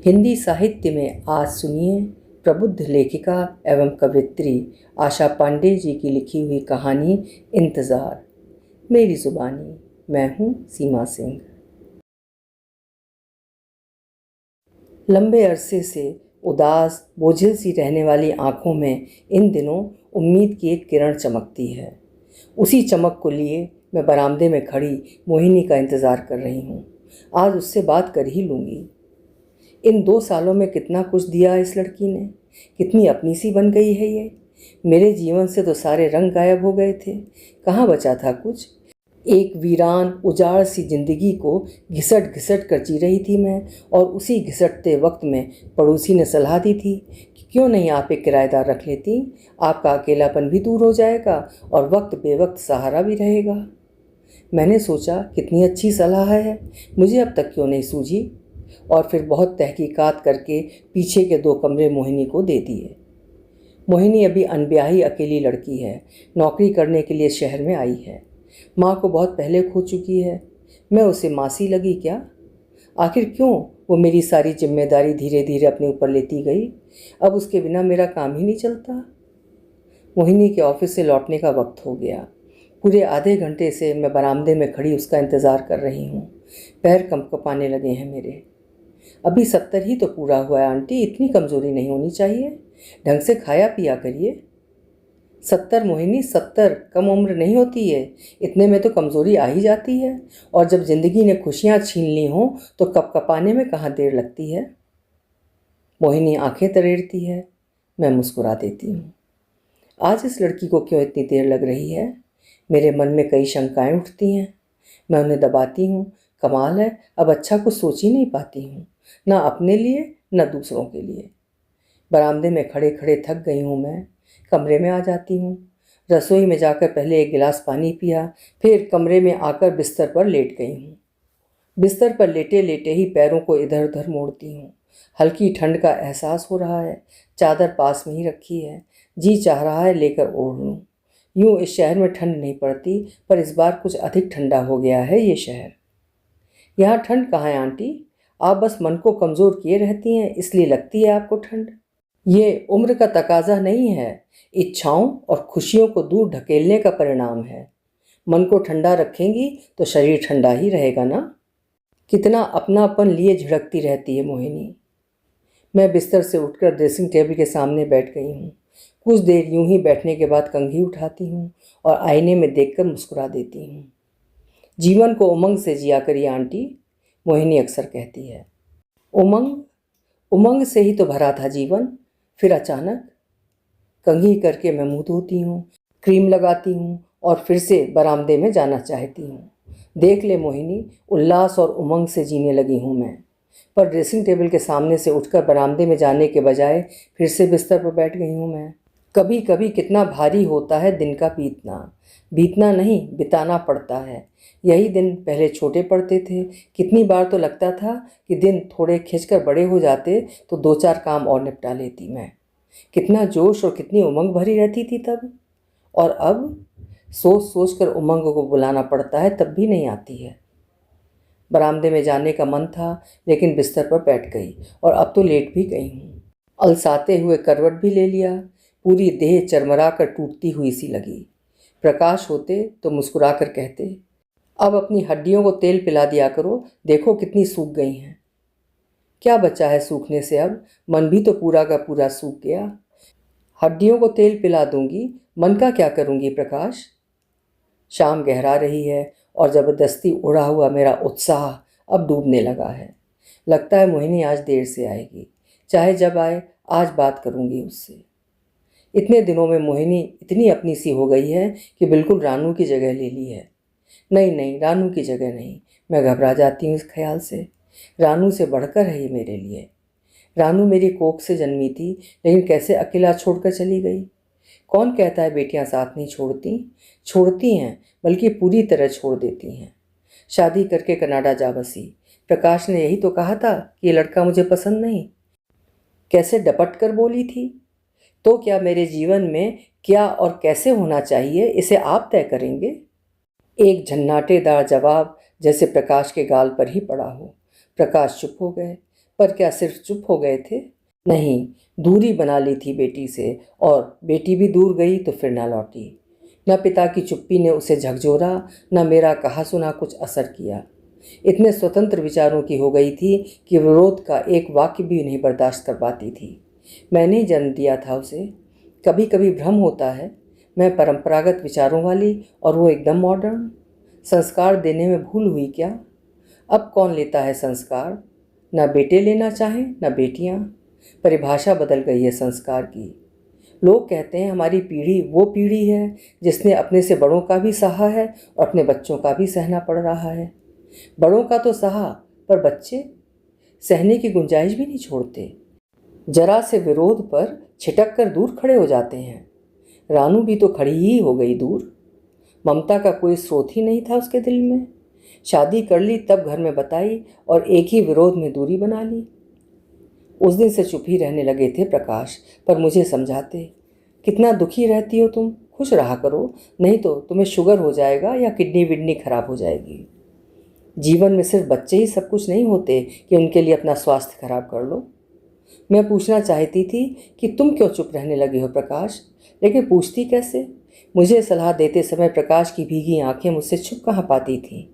हिंदी साहित्य में आज सुनिए प्रबुद्ध लेखिका एवं कवयित्री आशा पांडे जी की लिखी हुई कहानी इंतज़ार। मेरी ज़ुबानी, मैं हूँ सीमा सिंह। लंबे अरसे से उदास बोझिल सी रहने वाली आँखों में इन दिनों उम्मीद की एक किरण चमकती है। उसी चमक को लिए मैं बरामदे में खड़ी मोहिनी का इंतज़ार कर रही हूँ। आज उससे बात कर ही लूँगी। इन 2 सालों में कितना कुछ दिया इस लड़की ने, कितनी अपनी सी बन गई है ये। मेरे जीवन से तो सारे रंग गायब हो गए थे, कहाँ बचा था कुछ। एक वीरान उजाड़ सी जिंदगी को घिसट घिसट कर जी रही थी मैं, और उसी घिसटते वक्त में पड़ोसी ने सलाह दी थी कि क्यों नहीं आप एक किराएदार रख लेती, आपका अकेलापन भी दूर हो जाएगा और वक्त बेवक्त सहारा भी रहेगा। मैंने सोचा कितनी अच्छी सलाह है, मुझे अब तक क्यों नहीं सूझी, और फिर बहुत तहकीकात करके पीछे के 2 कमरे मोहिनी को दे दिए। मोहिनी अभी अनब्याही अकेली लड़की है, नौकरी करने के लिए शहर में आई है। माँ को बहुत पहले खो चुकी है। मैं उसे मासी लगी क्या? आखिर क्यों वो मेरी सारी जिम्मेदारी धीरे धीरे अपने ऊपर लेती गई? अब उसके बिना मेरा काम ही नहीं चलता। मोहिनी के ऑफिस से लौटने का वक्त हो गया। पूरे आधे घंटे से मैं बरामदे में खड़ी उसका इंतज़ार कर रही हूँ। पैर कंपकपाने लगे हैं मेरे। अभी 70 ही तो पूरा हुआ है आंटी, इतनी कमज़ोरी नहीं होनी चाहिए। ढंग से खाया पिया करिए। 70 मोहिनी, 70 कम उम्र नहीं होती है, इतने में तो कमज़ोरी आ ही जाती है। और जब ज़िंदगी ने खुशियाँ छीन ली हों तो कपकपाने में कहाँ देर लगती है। मोहिनी आंखें तरेड़ती है, मैं मुस्कुरा देती हूँ। आज इस लड़की को क्यों इतनी देर लग रही है? मेरे मन में कई शंकाएं उठती हैं। मैं उन्हें दबाती हूँ। कमाल है, अब अच्छा कुछ सोच ही नहीं पाती हूँ, ना अपने लिए न दूसरों के लिए। बरामदे में खड़े खड़े थक गई हूँ मैं। कमरे में आ जाती हूँ। रसोई में जाकर पहले एक गिलास पानी पिया, फिर कमरे में आकर बिस्तर पर लेट गई हूँ। बिस्तर पर लेटे लेटे ही पैरों को इधर उधर मोड़ती हूँ। हल्की ठंड का एहसास हो रहा है। चादर पास में ही रखी है, जी चाह रहा है लेकर ओढ़ लूँ। यूँ इस शहर में ठंड नहीं पड़ती, पर इस बार कुछ अधिक ठंडा हो गया है ये शहर। यहाँ ठंड कहाँ है आंटी? आप बस मन को कमज़ोर किए रहती हैं, इसलिए लगती है आपको ठंड। ये उम्र का तकाजा नहीं है, इच्छाओं और खुशियों को दूर ढकेलने का परिणाम है। मन को ठंडा रखेंगी तो शरीर ठंडा ही रहेगा ना। कितना अपनापन लिए झिड़कती रहती है मोहिनी। मैं बिस्तर से उठकर ड्रेसिंग टेबल के सामने बैठ गई हूँ। कुछ देर यूं ही बैठने के बाद कंघी उठाती हूँ और आईने में देखकर मुस्कुरा देती हूँ। जीवन को उमंग से जिया करिए आंटी, मोहिनी अक्सर कहती है। उमंग उमंग से ही तो भरा था जीवन, फिर अचानक। कंघी करके मैं मुँह धोती हूँ, क्रीम लगाती हूँ और फिर से बरामदे में जाना चाहती हूँ। देख ले मोहिनी, उल्लास और उमंग से जीने लगी हूँ मैं। पर ड्रेसिंग टेबल के सामने से उठकर बरामदे में जाने के बजाय फिर से बिस्तर पर बैठ गई हूँ मैं। कभी कभी कितना भारी होता है दिन का बीतना। बीतना नहीं, बिताना पड़ता है। यही दिन पहले छोटे पड़ते थे। कितनी बार तो लगता था कि दिन थोड़े खिंचकर बड़े हो जाते तो 2-4 काम और निपटा लेती मैं। कितना जोश और कितनी उमंग भरी रहती थी तब। और अब सोच सोच कर उमंग को बुलाना पड़ता है, तब भी नहीं आती है। बरामदे में जाने का मन था, लेकिन बिस्तर पर बैठ गई और अब तो लेट भी गई हूँ। अलसाते हुए करवट भी ले लिया। पूरी देह चरमरा कर टूटती हुई सी लगी। प्रकाश होते तो मुस्कुरा कर कहते, अब अपनी हड्डियों को तेल पिला दिया करो, देखो कितनी सूख गई हैं। क्या बचा है सूखने से अब? मन भी तो पूरा का पूरा सूख गया। हड्डियों को तेल पिला दूंगी, मन का क्या करूंगी प्रकाश? शाम गहरा रही है और ज़बरदस्ती उड़ा हुआ मेरा उत्साह अब डूबने लगा है। लगता है मोहिनी आज देर से आएगी। चाहे जब आए, आज बात करूंगी उससे। इतने दिनों में मोहिनी इतनी अपनी सी हो गई है कि बिल्कुल रानू की जगह ले ली है। नहीं नहीं, रानू की जगह नहीं। मैं घबरा जाती हूँ इस ख्याल से। रानू से बढ़कर है ये मेरे लिए। रानू मेरी कोख से जन्मी थी, लेकिन कैसे अकेला छोड़कर चली गई। कौन कहता है बेटियां साथ नहीं छोड़ती? छोड़ती हैं, बल्कि पूरी तरह छोड़ देती हैं। शादी करके कनाडा जा बसी। प्रकाश ने यही तो कहा था कि ये लड़का मुझे पसंद नहीं। कैसे डपट कर बोली थी। तो क्या मेरे जीवन में क्या और कैसे होना चाहिए, इसे आप तय करेंगे। एक झन्नाटेदार जवाब जैसे प्रकाश के गाल पर ही पड़ा हो। प्रकाश चुप हो गए। पर क्या सिर्फ चुप हो गए थे? नहीं, दूरी बना ली थी बेटी से, और बेटी भी दूर गई तो फिर ना लौटी। न पिता की चुप्पी ने उसे झकझोरा, न मेरा कहा सुना कुछ असर किया। इतने स्वतंत्र विचारों की हो गई थी कि विरोध का एक वाक्य भी नहीं बर्दाश्त कर पाती थी। मैंने ही जन्म दिया था उसे। कभी कभी भ्रम होता है, मैं परंपरागत विचारों वाली और वो एकदम मॉडर्न। संस्कार देने में भूल हुई क्या? अब कौन लेता है संस्कार? न बेटे लेना चाहें न बेटियां। परिभाषा बदल गई है संस्कार की। लोग कहते हैं हमारी पीढ़ी वो पीढ़ी है जिसने अपने से बड़ों का भी सहा है और अपने बच्चों का भी सहना पड़ रहा है। बड़ों का तो सहा, पर बच्चे सहने की गुंजाइश भी नहीं छोड़ते। जरा से विरोध पर छिटक कर दूर खड़े हो जाते हैं। रानू भी तो खड़ी ही हो गई दूर। ममता का कोई स्रोत ही नहीं था उसके दिल में। शादी कर ली तब घर में बताई और एक ही विरोध में दूरी बना ली। उस दिन से चुप ही रहने लगे थे प्रकाश, पर मुझे समझाते, कितना दुखी रहती हो तुम, खुश रहा करो, नहीं तो तुम्हें शुगर हो जाएगा या किडनी विडनी खराब हो जाएगी। जीवन में सिर्फ बच्चे ही सब कुछ नहीं होते कि उनके लिए अपना स्वास्थ्य खराब कर लो। मैं पूछना चाहती थी कि तुम क्यों चुप रहने लगे हो प्रकाश, लेकिन पूछती कैसे? मुझे सलाह देते समय प्रकाश की भीगी आंखें मुझसे छुप कहाँ पाती थीं।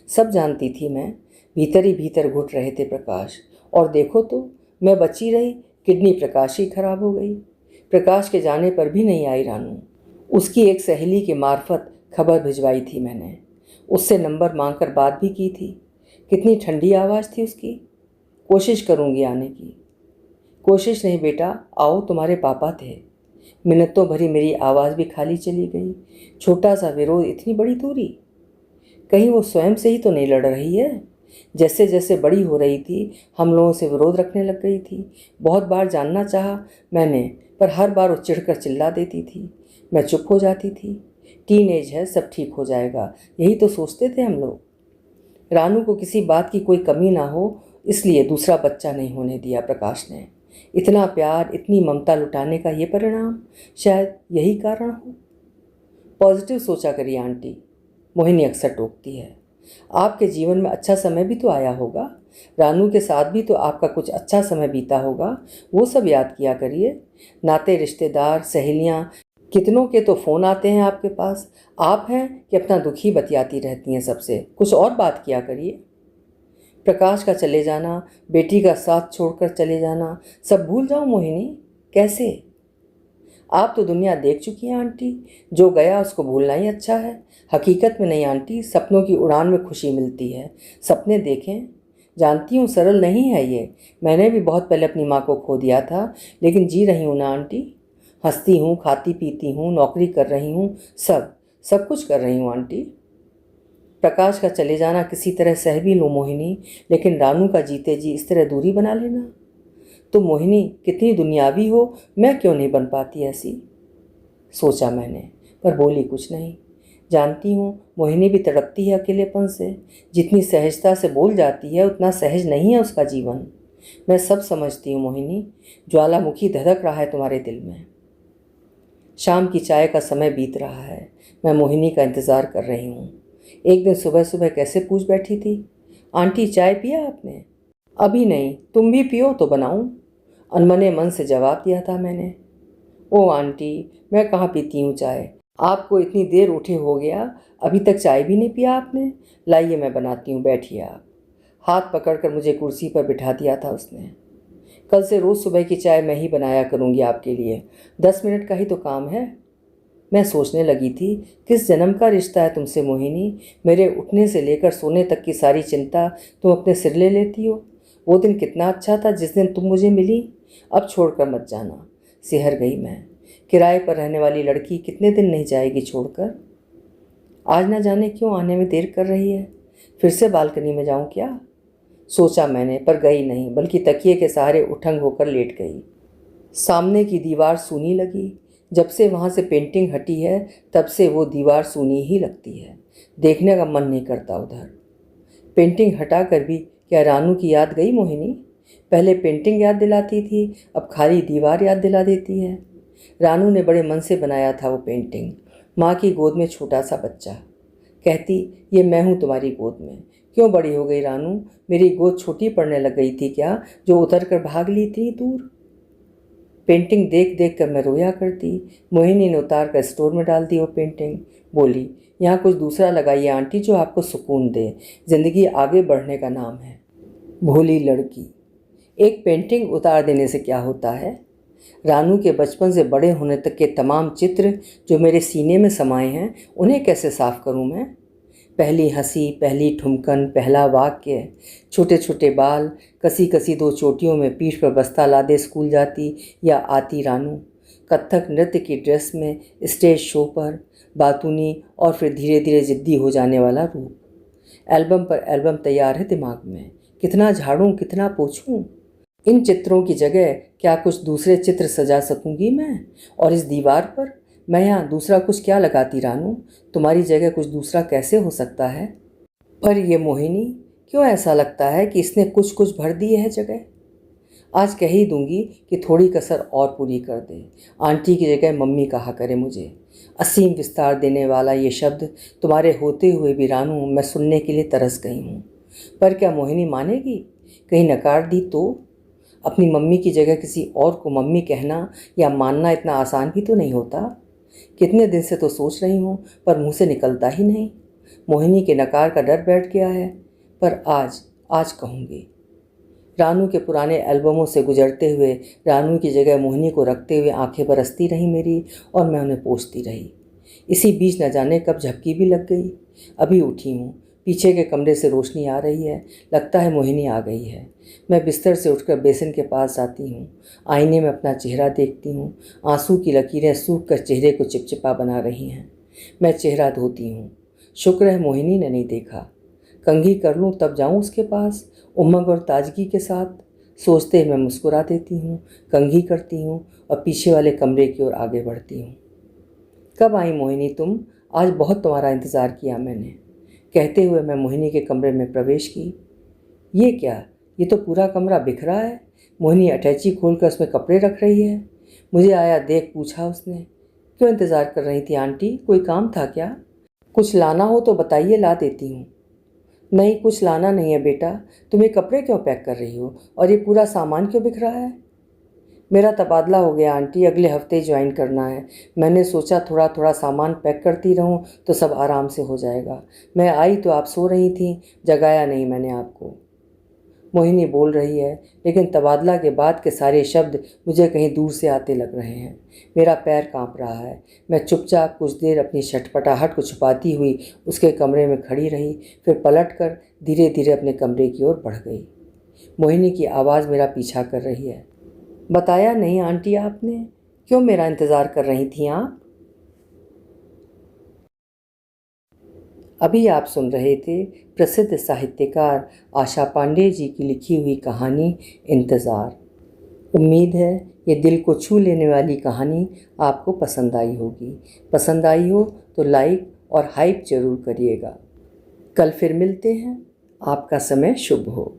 सब जानती थी मैं, भीतर ही भीतर घुट रहे थे प्रकाश। और देखो तो, मैं बची रही, किडनी प्रकाश ही खराब हो गई। प्रकाश के जाने पर भी नहीं आई रानू। उसकी एक सहेली के मार्फत खबर भिजवाई थी मैंने। उससे नंबर मांगकर बात भी की थी। कितनी ठंडी आवाज़ थी उसकी। कोशिश करूँगी आने की। कोशिश नहीं बेटा, आओ, तुम्हारे पापा थे। मिन्नतों भरी मेरी आवाज़ भी खाली चली गई। छोटा सा विरोध, इतनी बड़ी दूरी। कहीं वो स्वयं से ही तो नहीं लड़ रही है? जैसे जैसे बड़ी हो रही थी हम लोगों से विरोध रखने लग गई थी। बहुत बार जानना चाहा मैंने, पर हर बार वो चिढ़कर चिल्ला देती थी। मैं चुप हो जाती थी। टीनेज है, सब ठीक हो जाएगा, यही तो सोचते थे हम लोग। रानू को किसी बात की कोई कमी ना हो, इसलिए दूसरा बच्चा नहीं होने दिया प्रकाश ने। इतना प्यार, इतनी ममता लुटाने का ये परिणाम, शायद यही कारण हो। पॉजिटिव सोचा करिए आंटी, मोहिनी अक्सर टोकती है। आपके जीवन में अच्छा समय भी तो आया होगा। रानू के साथ भी तो आपका कुछ अच्छा समय बीता होगा, वो सब याद किया करिए। नाते रिश्तेदार, सहेलियाँ, कितनों के तो फ़ोन आते हैं आपके पास। आप हैं कि अपना दुख ही बतियाती रहती हैं सबसे, कुछ और बात किया करिए। प्रकाश का चले जाना, बेटी का साथ छोड़कर चले जाना, सब भूल जाओ मोहिनी, कैसे? आप तो दुनिया देख चुकी हैं आंटी, जो गया उसको भूलना ही अच्छा है। हकीकत में नहीं आंटी, सपनों की उड़ान में खुशी मिलती है। सपने देखें। जानती हूँ सरल नहीं है ये, मैंने भी बहुत पहले अपनी माँ को खो दिया था, लेकिन जी रही हूँ ना आंटी। हंसती हूँ, खाती पीती हूँ, नौकरी कर रही हूँ, सब कुछ कर रही हूँ आंटी। प्रकाश का चले जाना किसी तरह सह भी लूँ मोहिनी, लेकिन रानू का जीते जी इस तरह दूरी बना लेना। तो मोहिनी कितनी दुनियावी हो, मैं क्यों नहीं बन पाती ऐसी? सोचा मैंने, पर बोली कुछ नहीं। जानती हूँ मोहिनी भी तड़पती है अकेलेपन से। जितनी सहजता से बोल जाती है उतना सहज नहीं है उसका जीवन। मैं सब समझती हूँ मोहिनी, ज्वालामुखी धधक रहा है तुम्हारे दिल में। शाम की चाय का समय बीत रहा है। मैं मोहिनी का इंतज़ार कर रही हूँ। एक दिन सुबह सुबह कैसे पूछ बैठी थी, आंटी चाय पिया आपने? अभी नहीं, तुम भी पियो तो बनाऊँ, अनमने मन से जवाब दिया था मैंने। ओ आंटी, मैं कहाँ पीती हूँ चाय, आपको इतनी देर उठे हो गया, अभी तक चाय भी नहीं पिया आपने? लाइए मैं बनाती हूँ, बैठिए आप। हाथ पकड़कर मुझे कुर्सी पर बिठा दिया था उसने। कल से रोज़ सुबह की चाय मैं ही बनाया करूँगी आपके लिए, 10 मिनट का ही तो काम है। मैं सोचने लगी थी, किस जन्म का रिश्ता है तुमसे मोहिनी, मेरे उठने से लेकर सोने तक की सारी चिंता तुम अपने सिर ले लेती हो। वो दिन कितना अच्छा था जिस दिन तुम मुझे मिली, अब छोड़कर मत जाना। सिहर गई मैं। किराए पर रहने वाली लड़की कितने दिन नहीं जाएगी छोड़कर। आज ना जाने क्यों आने में देर कर रही है। फिर से बालकनी में जाऊं क्या? सोचा मैंने, पर गई नहीं, बल्कि तकिए के सहारे उठंग होकर लेट गई। सामने की दीवार सूनी लगी। जब से वहाँ से पेंटिंग हटी है तब से वो दीवार सूनी ही लगती है। देखने का मन नहीं करता उधर। पेंटिंग हटा कर भी क्या रानू की याद गई मोहिनी? पहले पेंटिंग याद दिलाती थी, अब खाली दीवार याद दिला देती है। रानू ने बड़े मन से बनाया था वो पेंटिंग। माँ की गोद में छोटा सा बच्चा, कहती ये मैं हूँ तुम्हारी गोद में, क्यों बड़ी हो गई रानू? मेरी गोद छोटी पड़ने लग गई थी क्या, जो उतर कर भाग ली इतनी दूर? पेंटिंग देख देख कर मैं रोया करती। मोहिनी ने उतार कर स्टोर में डाल दी वो पेंटिंग। बोली, यहाँ कुछ दूसरा लगाइए आंटी जो आपको सुकून दे, जिंदगी आगे बढ़ने का नाम है। भोली लड़की, एक पेंटिंग उतार देने से क्या होता है? रानू के बचपन से बड़े होने तक के तमाम चित्र जो मेरे सीने में समाये हैं, उन्हें कैसे साफ करूं मैं? पहली हंसी, पहली ठुमकन, पहला वाक्य, छोटे छोटे बाल, कसी कसी दो चोटियों में पीठ पर बस्ता लादे स्कूल जाती या आती रानू, कथक नृत्य की ड्रेस में स्टेज शो पर, बातूनी और फिर धीरे धीरे जिद्दी हो जाने वाला रूप। एल्बम पर एल्बम तैयार है दिमाग में। कितना झाड़ूं, कितना पोंछूं? इन चित्रों की जगह क्या कुछ दूसरे चित्र सजा सकूंगी मैं? और इस दीवार पर मैं यहाँ दूसरा कुछ क्या लगाती रानू? तुम्हारी जगह कुछ दूसरा कैसे हो सकता है? पर ये मोहिनी, क्यों ऐसा लगता है कि इसने कुछ कुछ भर दी है जगह? आज कह ही दूंगी कि थोड़ी कसर और पूरी कर दे। आंटी की जगह मम्मी कहा करे मुझे। असीम विस्तार देने वाला ये शब्द तुम्हारे होते हुए भी रानू मैं सुनने के लिए तरस गई हूँ। पर क्या मोहिनी मानेगी? कहीं नकार दी तो? अपनी मम्मी की जगह किसी और को मम्मी कहना या मानना इतना आसान भी तो नहीं होता। कितने दिन से तो सोच रही हूँ, पर मुँह से निकलता ही नहीं। मोहिनी के नकार का डर बैठ गया है, पर आज कहूँगी। रानू के पुराने एल्बमों से गुजरते हुए रानू की जगह मोहिनी को रखते हुए आंखें बरसती रहीं मेरी, और मैं उन्हें पोंछती रही। इसी बीच न जाने कब झपकी भी लग गई। अभी उठी हूँ, पीछे के कमरे से रोशनी आ रही है। लगता है मोहिनी आ गई है। मैं बिस्तर से उठकर बेसिन के पास जाती हूँ। आईने में अपना चेहरा देखती हूँ। आंसू की लकीरें सूख कर चेहरे को चिपचिपा बना रही हैं। मैं चेहरा धोती हूँ। शुक्र है मोहिनी ने नहीं देखा। कंघी कर लूँ तब जाऊँ उसके पास, उमंग और ताजगी के साथ। सोचते ही मैं मुस्कुरा देती हूँ, कंघी करती हूँ और पीछे वाले कमरे की ओर आगे बढ़ती हूँ। कब आई मोहिनी तुम? आज बहुत तुम्हारा इंतज़ार किया मैंने, कहते हुए मैं मोहिनी के कमरे में प्रवेश की। ये क्या? ये तो पूरा कमरा बिखरा है। मोहिनी अटैची खोलकर उसमें कपड़े रख रही है। मुझे आया देख पूछा उसने, क्यों इंतज़ार कर रही थी आंटी? कोई काम था क्या? कुछ लाना हो तो बताइए, ला देती हूँ। नहीं, कुछ लाना नहीं है बेटा। तुम ये कपड़े क्यों पैक कर रही हो? और ये पूरा सामान क्यों बिखरा है? मेरा तबादला हो गया आंटी, अगले हफ्ते ज्वाइन करना है। मैंने सोचा थोड़ा थोड़ा सामान पैक करती रहूं तो सब आराम से हो जाएगा। मैं आई तो आप सो रही थी, जगाया नहीं मैंने आपको। मोहिनी बोल रही है, लेकिन तबादला के बाद के सारे शब्द मुझे कहीं दूर से आते लग रहे हैं। मेरा पैर कांप रहा है। मैं चुपचाप कुछ देर अपनी छटपटाहट को छुपाती हुई उसके कमरे में खड़ी रही, फिर पलटकर धीरे धीरे अपने कमरे की ओर बढ़ गई। मोहिनी की आवाज़ मेरा पीछा कर रही है। बताया नहीं आंटी आपने? क्यों मेरा इंतज़ार कर रही थी आप? अभी आप सुन रहे थे प्रसिद्ध साहित्यकार आशा पांडे जी की लिखी हुई कहानी इंतज़ार। उम्मीद है ये दिल को छू लेने वाली कहानी आपको पसंद आई होगी। पसंद आई हो तो लाइक और हाइप ज़रूर करिएगा। कल फिर मिलते हैं। आपका समय शुभ हो।